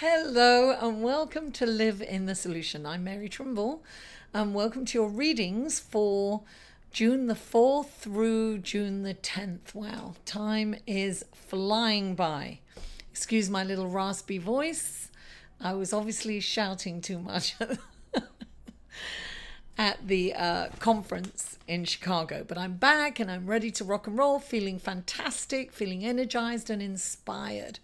Hello and welcome to Live in the Solution. I'm Mary Trimble and welcome to your readings for June the 4th through June the 10th. Wow, time is flying by. Excuse my little raspy voice. I was obviously shouting too much at the conference in Chicago, but I'm back and I'm ready to rock and roll, feeling fantastic, feeling energized and inspired.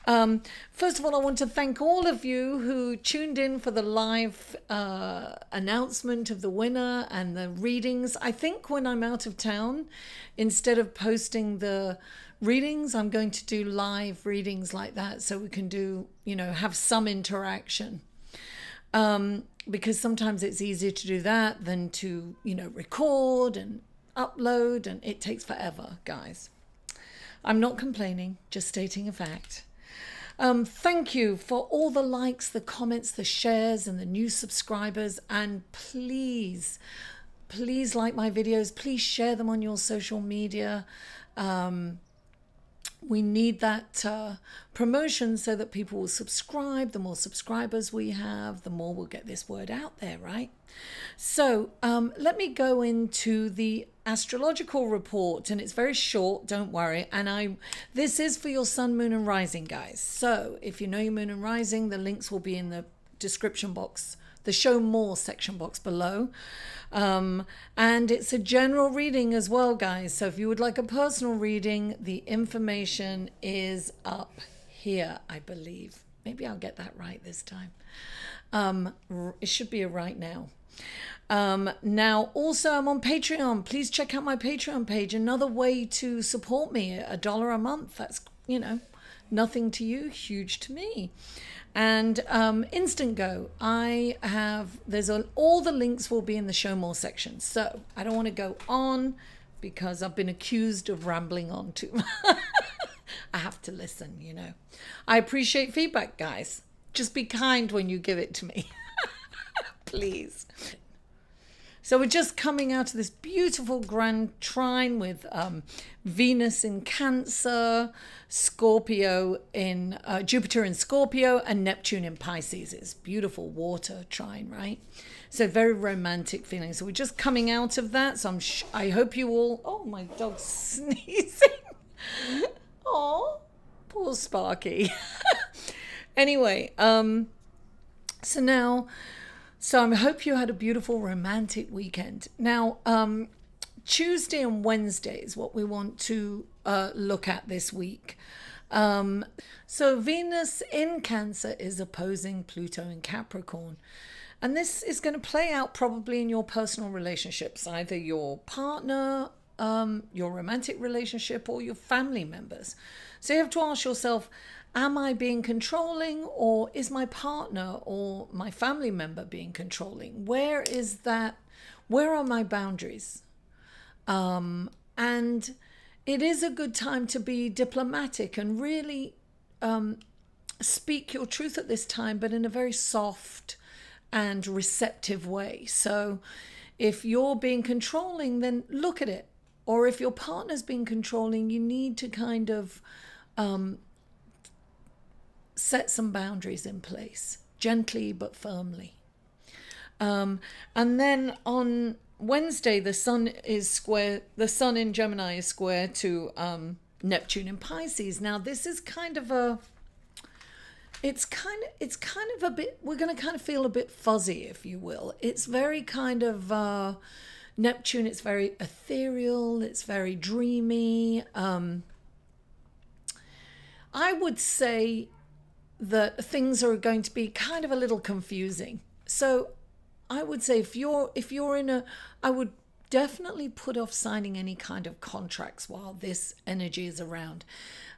First of all, I want to thank all of you who tuned in for the live announcement of the winner and the readings. I think when I'm out of town, instead of posting the readings, I'm going to do live readings like that so we can do, have some interaction. Because sometimes it's easier to do that than to, record and upload, and it takes forever, guys. I'm not complaining, just stating a fact. Thank you for all the likes, the comments, the shares, and the new subscribers. And please like my videos. Please share them on your social media. We need that promotion so that people will subscribe. The more subscribers we have, the more we'll get this word out there, right? So let me go into the astrological report, and it's very short, don't worry. And this is for your sun, moon and rising, guys. So if you know your moon and rising, the links will be in the description box, the show more section box below. And it's a general reading as well, guys. So if you would like a personal reading, the information is up here, I believe. Maybe I'll get that right this time. It should be a right now. Now also I'm on Patreon. Please check out my Patreon page. Another way to support me, $1 a month. That's, nothing to you, huge to me. And Instant Go, all the links will be in the show more section. So I don't want to go on because I've been accused of rambling on too much. I have to listen, I appreciate feedback, guys. Just be kind when you give it to me. Please. So we're just coming out of this beautiful grand trine with Venus in Cancer, Scorpio in Jupiter in Scorpio, and Neptune in Pisces. It's beautiful water trine, right? So very romantic feeling. So we're just coming out of that. So I hope you all. Oh, my dog's sneezing. Oh, poor Sparky. Anyway, So I hope you had a beautiful romantic weekend. Now, Tuesday and Wednesday is what we want to look at this week. So Venus in Cancer is opposing Pluto in Capricorn. And this is going to play out probably in your personal relationships, either your partner, your romantic relationship, or your family members. So you have to ask yourself, am I being controlling, or is my partner or my family member being controlling? Where are my boundaries? And it is a good time to be diplomatic and really speak your truth at this time, but in a very soft and receptive way. So if you're being controlling, then look at it. Or if your partner's being controlling, you need to kind of set some boundaries in place, gently but firmly. And then on Wednesday, the sun in Gemini is square to Neptune in Pisces. Now this is kind of a bit, we're going to kind of feel a bit fuzzy, if you will. It's very kind of Neptune, it's very ethereal, it's very dreamy. I would say that things are going to be kind of a little confusing. So I would say if you're I would definitely put off signing any kind of contracts while this energy is around.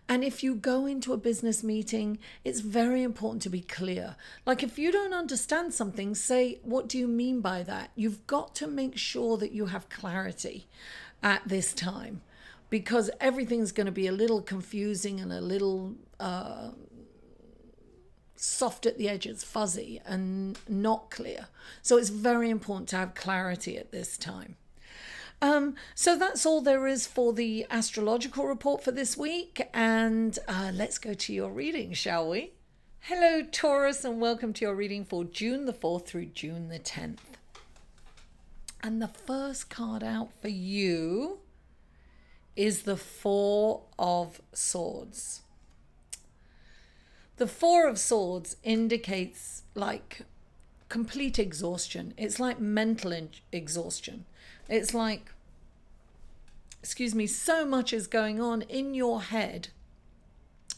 And if you go into a business meeting, it's very important to be clear. Like if you don't understand something, say, what do you mean by that? You've got to make sure that you have clarity at this time, because everything's going to be a little confusing and a little soft at the edges, fuzzy and not clear. So it's very important to have clarity at this time. So that's all there is for the astrological report for this week. And let's go to your reading, shall we? Hello, Taurus, and welcome to your reading for June the 4th through June the 10th. And the first card out for you is the Four of Swords. The Four of Swords indicates like complete exhaustion. It's like mental exhaustion. It's like, so much is going on in your head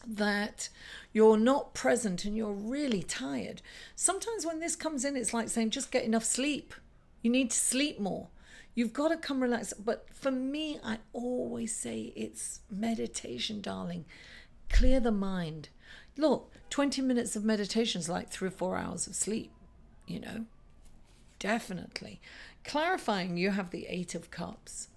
that you're not present and you're really tired. Sometimes when this comes in, it's like saying, just get enough sleep. You need to sleep more. You've got to come relax. But for me, I always say it's meditation, darling. Clear the mind. Look, 20 minutes of meditation is like 3 or 4 hours of sleep, you know. Definitely. Clarifying, you have the Eight of Cups.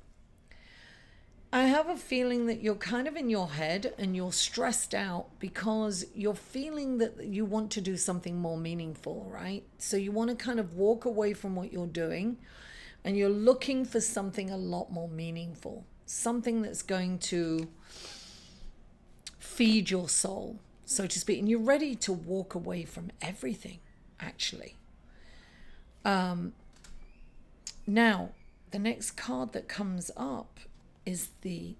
I have a feeling that you're kind of in your head and you're stressed out because you're feeling that you want to do something more meaningful, right? So you want to kind of walk away from what you're doing and you're looking for something a lot more meaningful, something that's going to feed your soul, so to speak. And you're ready to walk away from everything, actually. Now, the next card that comes up is the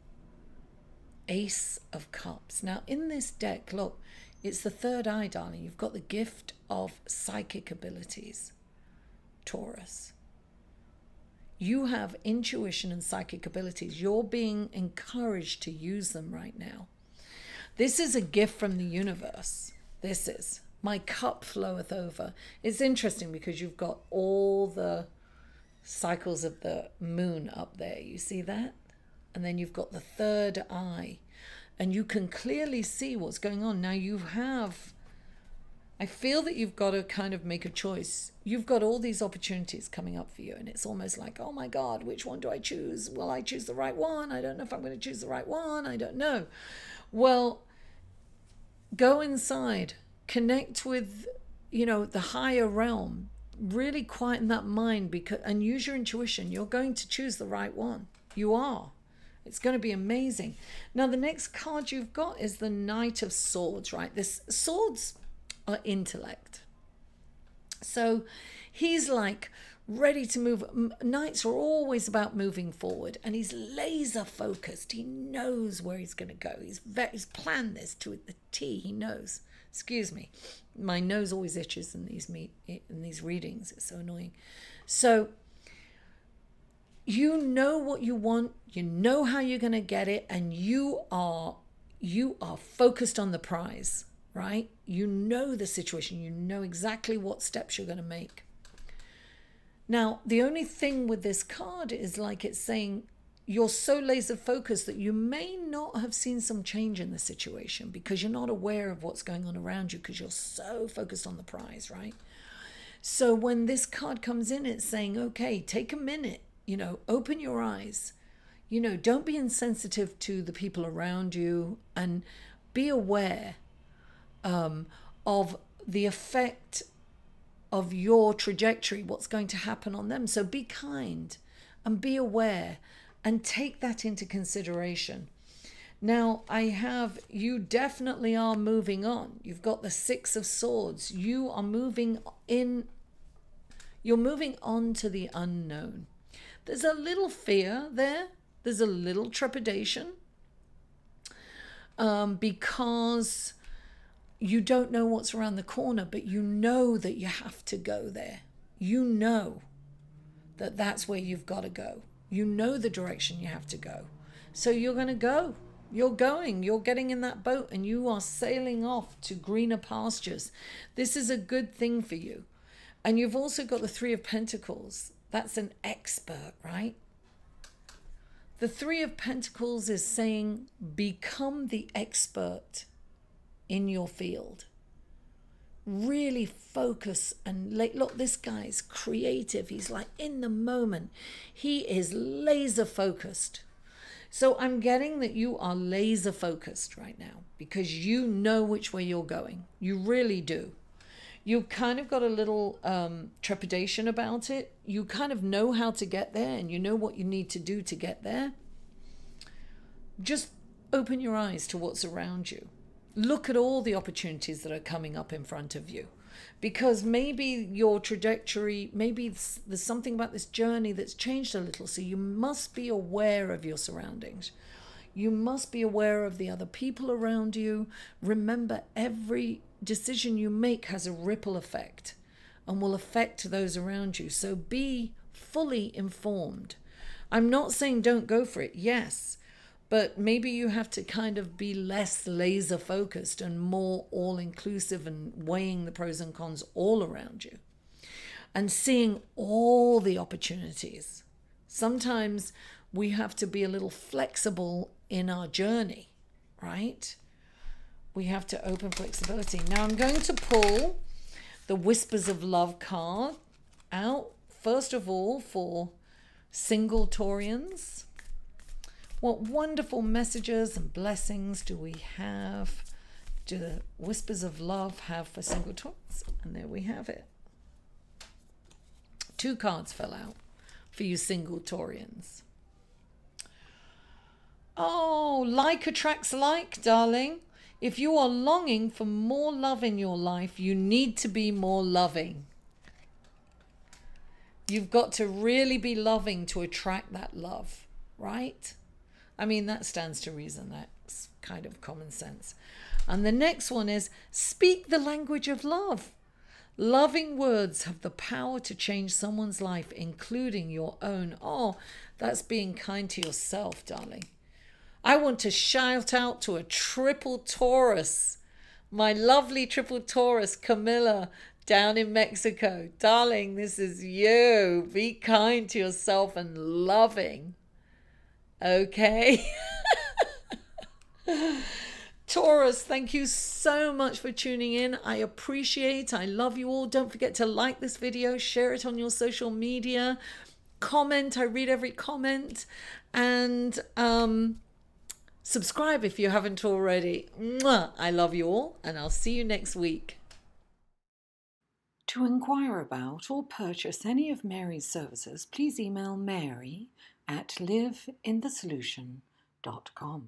Ace of Cups. Now, in this deck, look, it's the third eye, darling. You've got the gift of psychic abilities, Taurus. You have intuition and psychic abilities. You're being encouraged to use them right now. This is a gift from the universe. This is, my cup floweth over. It's interesting because you've got all the cycles of the moon up there. You see that? And then you've got the third eye. And you can clearly see what's going on. Now you have, I feel that you've got to kind of make a choice. You've got all these opportunities coming up for you. And it's almost like, oh my God, which one do I choose? Will I choose the right one? I don't know if I'm going to choose the right one. I don't know. Well, go inside. Connect with, you know, the higher realm. Really quieten that mind and use your intuition. You're going to choose the right one. You are. It's going to be amazing. Now, the next card you've got is the Knight of Swords, right? This swords are intellect. So he's like ready to move. Knights are always about moving forward, and he's laser focused. He knows where he's going to go. He's planned this to the T. He knows. Excuse me. My nose always itches in these readings. It's so annoying. So you know what you want, you know how you're going to get it, and you are focused on the prize, right? You know the situation, you know exactly what steps you're going to make. Now, the only thing with this card is like it's saying you're so laser focused that you may not have seen some change in the situation because you're not aware of what's going on around you because you're so focused on the prize, right? So when this card comes in, it's saying, okay, take a minute. You know, open your eyes, you know, don't be insensitive to the people around you and be aware of the effect of your trajectory, what's going to happen on them. So be kind and be aware and take that into consideration. Now, you definitely are moving on. You've got the Six of Swords. You are moving you're moving on to the unknown. There's a little fear there. There's a little trepidation because you don't know what's around the corner, but you know that you have to go there. You know that that's where you've got to go. You know the direction you have to go. So you're going to go. You're going. You're getting in that boat and you are sailing off to greener pastures. This is a good thing for you. And you've also got the Three of Pentacles. That's an expert, right? The Three of Pentacles is saying, become the expert in your field. Really focus and look, this guy's creative. He's like in the moment. He is laser focused. So I'm getting that you are laser focused right now because you know which way you're going. You really do. You kind of got a little trepidation about it. You kind of know how to get there and you know what you need to do to get there. Just open your eyes to what's around you. Look at all the opportunities that are coming up in front of you, because maybe your trajectory, maybe there's something about this journey that's changed a little. So you must be aware of your surroundings. You must be aware of the other people around you. Remember, every decision you make has a ripple effect and will affect those around you. So be fully informed. I'm not saying don't go for it. Yes. But maybe you have to kind of be less laser focused and more all inclusive and weighing the pros and cons all around you and seeing all the opportunities. Sometimes we have to be a little flexible in our journey, right? We have to open flexibility. Now I'm going to pull the Whispers of Love card out, first of all, for single Taurians. What wonderful messages and blessings do we have? Do the Whispers of Love have for single Taurus? And there we have it. 2 cards fell out for you single Taurians. Oh, like attracts like, darling. If you are longing for more love in your life, you need to be more loving. You've got to really be loving to attract that love, right? I mean, that stands to reason. That's kind of common sense. And the next one is speak the language of love. Loving words have the power to change someone's life, including your own. Oh, that's being kind to yourself, darling. I want to shout out to a triple Taurus, my lovely triple Taurus, Camilla, down in Mexico. Darling, this is you. Be kind to yourself and loving. Okay. Taurus, thank you so much for tuning in. I love you all. Don't forget to like this video, share it on your social media, comment. I read every comment, and subscribe if you haven't already. Mwah! I love you all, and I'll see you next week. To inquire about or purchase any of Mary's services, please email Mary at liveinthesolution.com.